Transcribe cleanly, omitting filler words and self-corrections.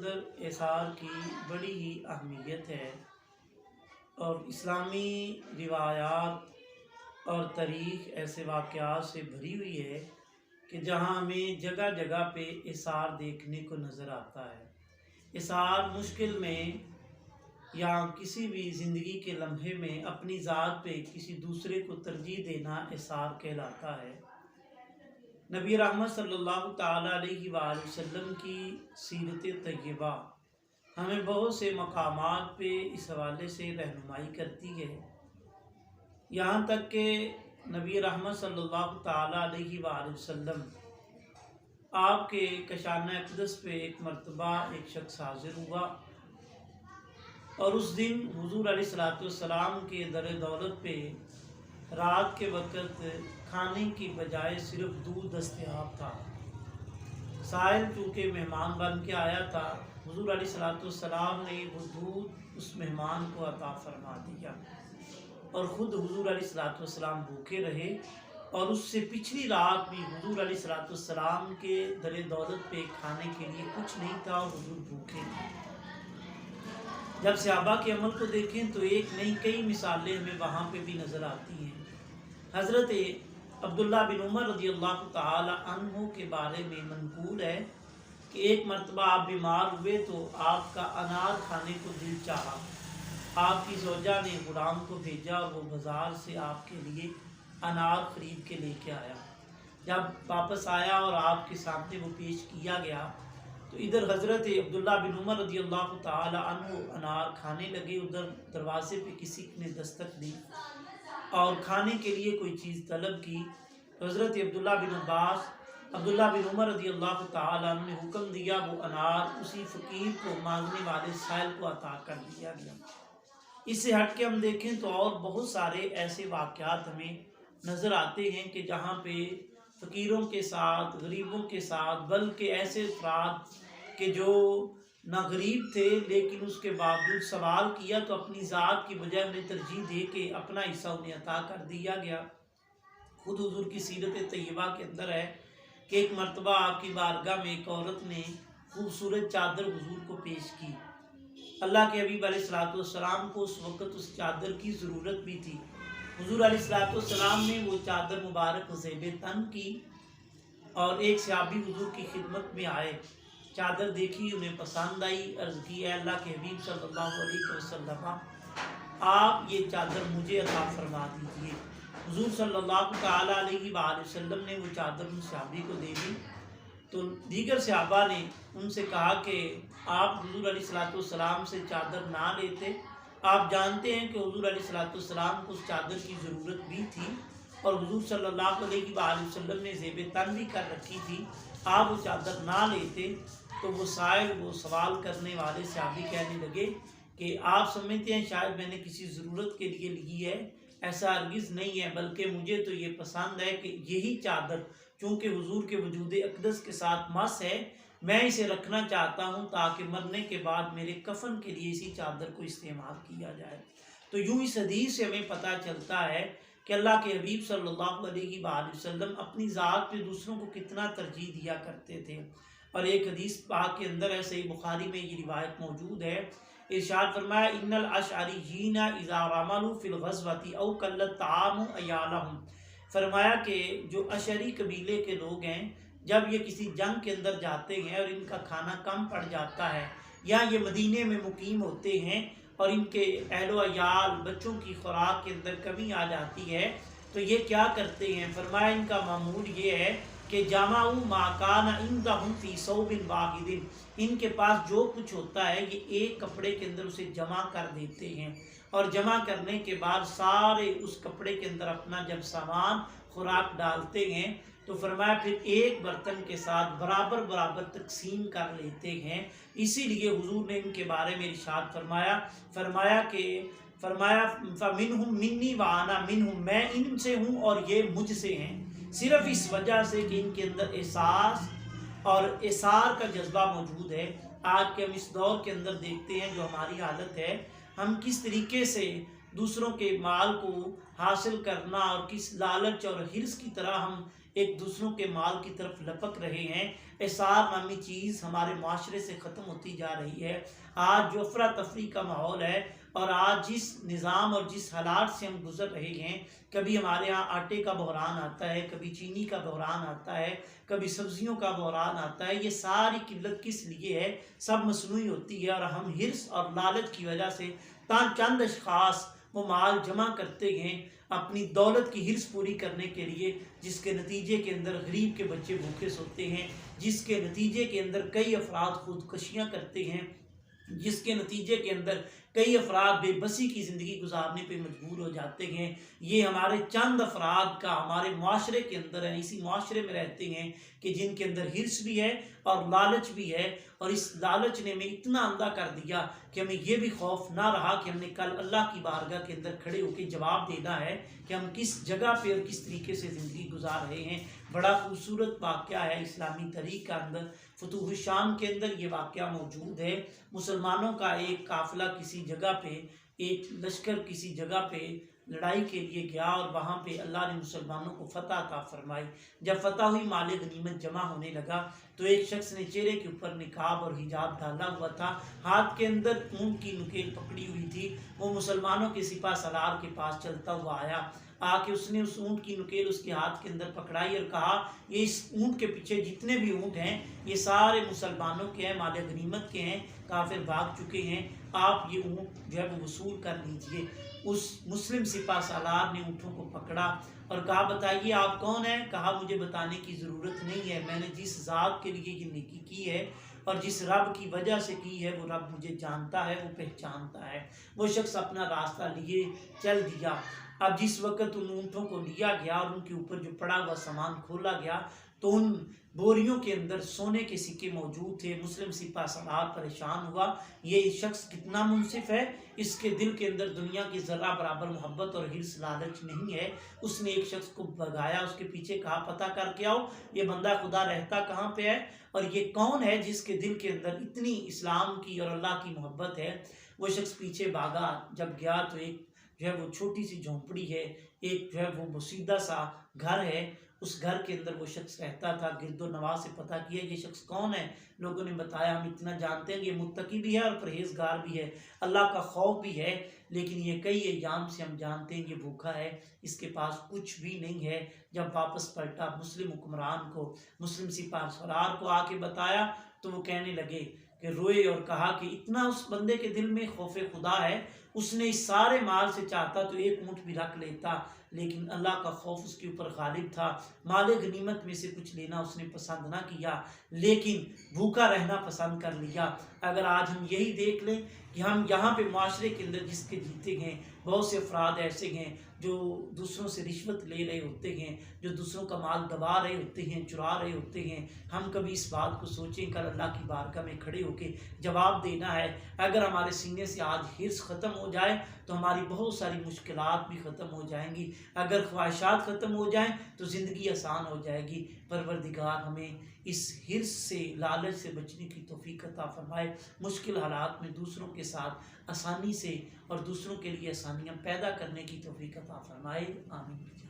اندر اثار کی بڑی ہی اہمیت ہے اور اسلامی روایات اور تاریخ ایسے واقعات سے بھری ہوئی ہے کہ جہاں ہمیں جگہ جگہ پہ اثار دیکھنے کو نظر آتا ہے۔ اثار مشکل میں یا کسی بھی زندگی کے لمحے میں اپنی ذات پہ کسی دوسرے کو ترجیح دینا اثار کہلاتا ہے۔ نبی رحمت صلی اللہ تعالیٰ علیہ وآلہ وسلم کی سیرت طیبہ ہمیں بہت سے مقامات پہ اس حوالے سے رہنمائی کرتی ہے، یہاں تک کہ نبی رحمت صلی اللہ تعالیٰ علیہ وآلہ وسلم آپ کے کشانہ اقدس پہ ایک مرتبہ ایک شخص حاضر ہوا اور اس دن حضور علیہ السلام کے در دولت پہ رات کے وقت کھانے کی بجائے صرف دودھ دستیاب تھا۔ سائل چونکہ مہمان بن کے آیا تھا، حضور علیہ السلام نے وہ دودھ اس مہمان کو عطا فرما دیا اور خود حضور علیہ السلام بھوکے رہے، اور اس سے پچھلی رات بھی حضور علیہ السلام کے در دولت پہ کھانے کے لیے کچھ نہیں تھا اور حضور بھوکے تھے۔ جب صحابہ کے عمل کو دیکھیں تو ایک نہیں کئی مثالیں ہمیں وہاں پہ بھی نظر آتی ہیں۔ حضرت عبداللہ بن عمر رضی اللہ تعالی عنہ کے بارے میں منقول ہے کہ ایک مرتبہ آپ بیمار ہوئے تو آپ کا انار کھانے کو دل چاہا۔ آپ کی زوجہ نے غلام کو بھیجا اور وہ بازار سے آپ کے لیے انار خرید کے لے کے آیا۔ جب واپس آیا اور آپ کے سامنے وہ پیش کیا گیا تو ادھر حضرت عبداللہ بن عمر رضی اللہ تعالی عنہ انار کھانے لگے، ادھر دروازے پہ کسی نے دستک دی اور کھانے کے لیے کوئی چیز طلب کی۔ حضرت عبداللہ بن عمر رضی اللہ تعالی عنہ نے حکم دیا، وہ انار اسی فقیر کو مانگنے والے سائل کو عطا کر دیا گیا۔ اس سے ہٹ کے ہم دیکھیں تو اور بہت سارے ایسے واقعات ہمیں نظر آتے ہیں کہ جہاں پہ فقیروں کے ساتھ، غریبوں کے ساتھ، بلکہ ایسے افراد کہ جو نہ غریب تھے لیکن اس کے باوجود سوال کیا تو اپنی ذات کی بجائے انہیں ترجیح دے کے اپنا حصہ انہیں عطا کر دیا گیا۔ خود حضور کی سیرت طیبہ کے اندر ہے کہ ایک مرتبہ آپ کی بارگاہ میں ایک عورت نے خوبصورت چادر حضور کو پیش کی۔ اللہ کے حبیب علیہ السلام کو اس وقت اس چادر کی ضرورت بھی تھی۔ حضور علیہ السلام نے وہ چادر مبارک زیب تن کی اور ایک صحابی حضور کی خدمت میں آئے، چادر دیکھی، انہیں پسند آئی، عرض کی اے اللہ کے حبیب صلی اللہ علیہ وسلم آپ یہ چادر مجھے عطا فرما دیجئے۔ حضور صلی اللہ تعالیٰ علیہ وآلہ وسلم نے وہ چادر ان صحابی کو دے دی تو دیگر صحابہ نے ان سے کہا کہ آپ حضور علیہ السلام سے چادر نہ لیتے، آپ جانتے ہیں کہ حضور علیہ السلام کو اس چادر کی ضرورت بھی تھی اور حضور صلی اللہ علیہ وآلہ وسلم نے زیب تن بھی کر رکھی تھی، آپ وہ چادر نہ لیتے۔ تو وہ سائل، وہ سوال کرنے والے صحابی کہنے لگے کہ آپ سمجھتے ہیں شاید میں نے کسی ضرورت کے لیے لی ہے، ایسا ہرگز نہیں ہے، بلکہ مجھے تو یہ پسند ہے کہ یہی چادر چونکہ حضور کے وجود اقدس کے ساتھ مس ہے، میں اسے رکھنا چاہتا ہوں تاکہ مرنے کے بعد میرے کفن کے لیے اسی چادر کو استعمال کیا جائے۔ تو یوں اس حدیث سے ہمیں پتہ چلتا ہے کہ اللہ کے حبیب صلی اللہ علیہ وآلہ وسلم اپنی ذات پہ دوسروں کو کتنا ترجیح دیا کرتے تھے۔ اور ایک حدیث پاک کے اندر ہے، صحیح بخاری میں یہ روایت موجود ہے، ارشاد فرمایا ان الاشعریین اذا رملوا فی الغزوۃ او قل الطعام عیالہم، فرمایا کہ جو اشعری قبیلے کے لوگ ہیں جب یہ کسی جنگ کے اندر جاتے ہیں اور ان کا کھانا کم پڑ جاتا ہے یا یہ مدینے میں مقیم ہوتے ہیں اور ان کے اہل و عیال بچوں کی خوراک کے اندر کمی آ جاتی ہے تو یہ کیا کرتے ہیں؟ فرمایا ان کا معمول یہ ہے کہ جمعوا ما کان عندهم فی ثوب واحد، ان کے پاس جو کچھ ہوتا ہے یہ ایک کپڑے کے اندر اسے جمع کر دیتے ہیں اور جمع کرنے کے بعد سارے اس کپڑے کے اندر اپنا جب سامان خوراک ڈالتے ہیں تو فرمایا پھر ایک برتن کے ساتھ برابر برابر تقسیم کر لیتے ہیں۔ اسی لیے حضور نے ان کے بارے میں ارشاد فرمایا کہ فَمِنْهُمْ مِنِّي وَأَنَا مِنْهُمْ، میں ان سے ہوں اور یہ مجھ سے ہیں، صرف اس وجہ سے کہ ان کے اندر احساس اور اثار کا جذبہ موجود ہے۔ آج کے ہم اس دور کے اندر دیکھتے ہیں جو ہماری حالت ہے، ہم کس طریقے سے دوسروں کے مال کو حاصل کرنا اور کس لالچ اور حرص کی طرح ہم ایک دوسروں کے مال کی طرف لپک رہے ہیں۔ احسار نامی چیز ہمارے معاشرے سے ختم ہوتی جا رہی ہے۔ آج جو افراتفری کا ماحول ہے اور آج جس نظام اور جس حالات سے ہم گزر رہے ہیں، کبھی ہمارے ہاں آٹے کا بحران آتا ہے، کبھی چینی کا بحران آتا ہے، کبھی سبزیوں کا بحران آتا ہے۔ یہ ساری قلت کس لیے ہے؟ سب مصنوعی ہوتی ہے، اور ہم حرص اور لالچ کی وجہ سے چند اشخاص وہ مال جمع کرتے ہیں اپنی دولت کی حرص پوری کرنے کے لیے، جس کے نتیجے کے اندر غریب کے بچے بھوکے سوتے ہیں، جس کے نتیجے کے اندر کئی افراد خودکشیاں کرتے ہیں، جس کے نتیجے کے اندر کئی افراد بے بسی کی زندگی گزارنے پہ مجبور ہو جاتے ہیں۔ یہ ہمارے چند افراد کا ہمارے معاشرے کے اندر ہے، اسی معاشرے میں رہتے ہیں کہ جن کے اندر حرص بھی ہے اور لالچ بھی ہے، اور اس لالچ نے ہمیں اتنا اندھا کر دیا کہ ہمیں یہ بھی خوف نہ رہا کہ ہم نے کل اللہ کی بارگاہ کے اندر کھڑے ہو کے جواب دینا ہے کہ ہم کس جگہ پہ اور کس طریقے سے زندگی گزار رہے ہیں۔ بڑا خوبصورت واقعہ ہے اسلامی تاریخ کا اندر، فتوح الشام کے اندر یہ واقعہ موجود ہے۔ مسلمانوں کا ایک قافلہ کسی جگہ پہ، ایک لشکر کسی جگہ پہ لڑائی کے لیے گیا، اور وہاں پہ اللہ نے مسلمانوں کو فتح عطا فرمائی۔ جب فتح ہوئی، مال غنیمت جمع ہونے لگا، تو ایک شخص نے چہرے کے اوپر نقاب اور حجاب ڈالا ہوا تھا، ہاتھ کے اندر اونٹ کی نکیل پکڑی ہوئی تھی۔ وہ مسلمانوں کے سپہ سالار کے پاس چلتا ہوا آیا، آ کے اس نے اس اونٹ کی نکیل اس کے ہاتھ کے اندر پکڑائی اور کہا، یہ اس اونٹ کے پیچھے جتنے بھی اونٹ ہیں یہ سارے مسلمانوں کے ہیں، مال غنیمت کے ہیں، کافر بھاگ چکے ہیں، آپ یہ اونٹ جو ہے وہ وصول کر لیجئے۔ اس مسلم سپہ سالار نے اونٹوں کو پکڑا اور کہا، بتائیے آپ کون ہیں؟ کہا، مجھے بتانے کی ضرورت نہیں ہے، میں نے جس ذات کے لیے یہ نیکی کی ہے اور جس رب کی وجہ سے کی ہے، وہ رب مجھے جانتا ہے، وہ پہچانتا ہے۔ وہ شخص اپنا راستہ لیے چل دیا۔ اب جس وقت ان اونٹوں کو لیا گیا اور ان کے اوپر جو پڑا ہوا سامان کھولا گیا، تو ان بوریوں کے اندر سونے کے سکے موجود تھے۔ مسلم سپہ سالار پریشان ہوا، یہ شخص کتنا منصف ہے، اس کے دل کے اندر دنیا کی ذرہ برابر محبت اور حرص لالچ نہیں ہے۔ اس نے ایک شخص کو بھگایا، اس کے پیچھے کہا، پتہ کر کے آؤ یہ بندہ خدا رہتا کہاں پہ ہے، اور یہ کون ہے جس کے دل کے اندر اتنی اسلام کی اور اللہ کی محبت ہے۔ وہ شخص پیچھے بھاگا، جب گیا تو ایک جو ہے وہ چھوٹی سی جھونپڑی ہے، ایک جو ہے وہ بسیدہ سا گھر ہے، اس گھر کے اندر وہ شخص رہتا تھا۔ گرد و نواح سے پتہ کیا یہ شخص کون ہے، لوگوں نے بتایا، ہم اتنا جانتے ہیں کہ یہ متقی بھی ہے اور پرہیزگار بھی ہے، اللہ کا خوف بھی ہے، لیکن یہ کئی ایام سے ہم جانتے ہیں یہ بھوکا ہے، اس کے پاس کچھ بھی نہیں ہے۔ جب واپس پلٹا، مسلم حکمران کو، مسلم سپہ سالار کو آ کے بتایا، تو وہ کہنے لگے کہ روئے اور کہا کہ اتنا اس بندے کے دل میں خوف خدا ہے، اس نے اس سارے مال سے چاہتا تو ایک اونٹ بھی رکھ لیتا، لیکن اللہ کا خوف اس کے اوپر غالب تھا۔ مال غنیمت میں سے کچھ لینا اس نے پسند نہ کیا، لیکن بھوکا رہنا پسند کر لیا۔ اگر آج ہم یہی دیکھ لیں کہ ہم یہاں پہ معاشرے کے اندر جس کے جیتے ہیں، بہت سے افراد ایسے ہیں جو دوسروں سے رشوت لے رہے ہوتے ہیں، جو دوسروں کا مال دبا رہے ہوتے ہیں، چرا رہے ہوتے ہیں۔ ہم کبھی اس بات کو سوچیں، کل اللہ کی بارگاہ میں کھڑے ہو کے جواب دینا ہے۔ اگر ہمارے سینے سے آج حرص ختم ہو جائے تو ہماری بہت ساری مشکلات بھی ختم ہو جائیں گی، اگر خواہشات ختم ہو جائیں تو زندگی آسان ہو جائے گی۔ پروردگار ہمیں اس حرص سے، لالچ سے بچنے کی توفیق عطا فرمائے، مشکل حالات میں دوسروں کے ساتھ آسانی سے اور دوسروں کے لیے آسانیاں پیدا کرنے کی توفیق عطا فرمائے، آمین۔